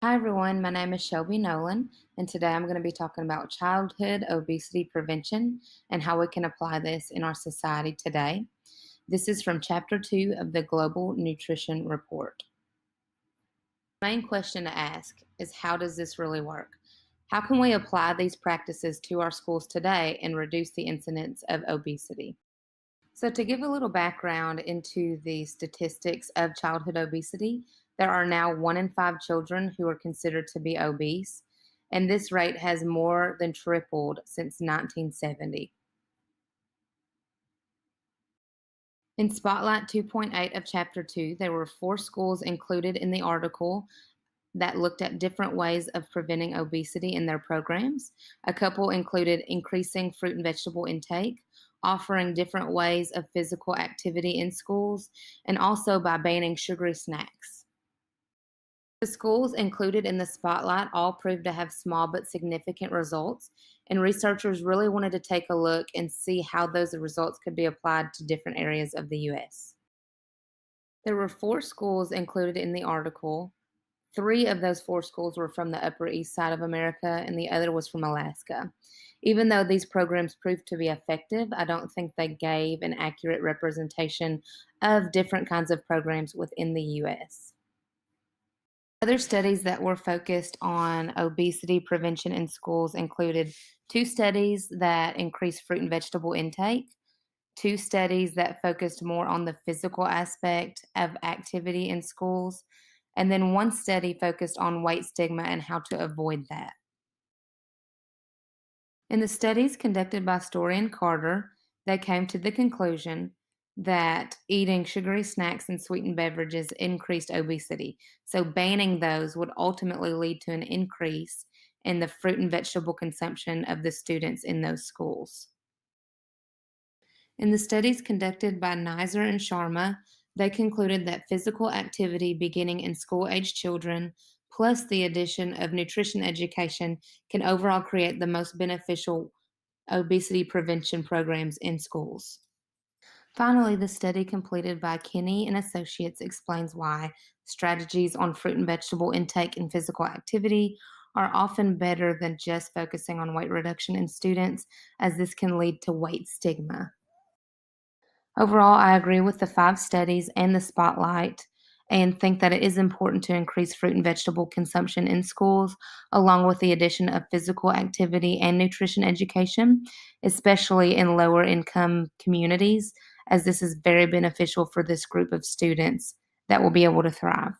Hi everyone, my name is Shelby Nolan, and today I'm going to be talking about childhood obesity prevention and how we can apply this in our society today. This is from Chapter 2 of the Global Nutrition Report. The main question to ask is, how does this really work? How can we apply these practices to our schools today and reduce the incidence of obesity? So, to give a little background into the statistics of childhood obesity, there are now 1 in 5 children who are considered to be obese, and this rate has more than tripled since 1970. In Spotlight 2.8 of Chapter 2, there were 4 schools included in the article that looked at different ways of preventing obesity in their programs. A couple included increasing fruit and vegetable intake, offering different ways of physical activity in schools, and also by banning sugary snacks. The schools included in the spotlight all proved to have small but significant results, and researchers really wanted to take a look and see how those results could be applied to different areas of the US. There were 4 schools included in the article. 3 of those 4 schools were from the Upper East Side of America, and the other was from Alaska. Even though these programs proved to be effective, I don't think they gave an accurate representation of different kinds of programs within the US. Other studies that were focused on obesity prevention in schools included 2 studies that increased fruit and vegetable intake, 2 studies that focused more on the physical aspect of activity in schools, and then 1 study focused on weight stigma and how to avoid that. In the studies conducted by Story and Carter, they came to the conclusion that eating sugary snacks and sweetened beverages increased obesity. So banning those would ultimately lead to an increase in the fruit and vegetable consumption of the students in those schools. In the studies conducted by Nizer and Sharma, they concluded that physical activity beginning in school-aged children, plus the addition of nutrition education, can overall create the most beneficial obesity prevention programs in schools. Finally, the study completed by Kinney and Associates explains why strategies on fruit and vegetable intake and physical activity are often better than just focusing on weight reduction in students, as this can lead to weight stigma. Overall, I agree with the 5 studies and the spotlight and think that it is important to increase fruit and vegetable consumption in schools, along with the addition of physical activity and nutrition education, especially in lower income communities, as this is very beneficial for this group of students that will be able to thrive.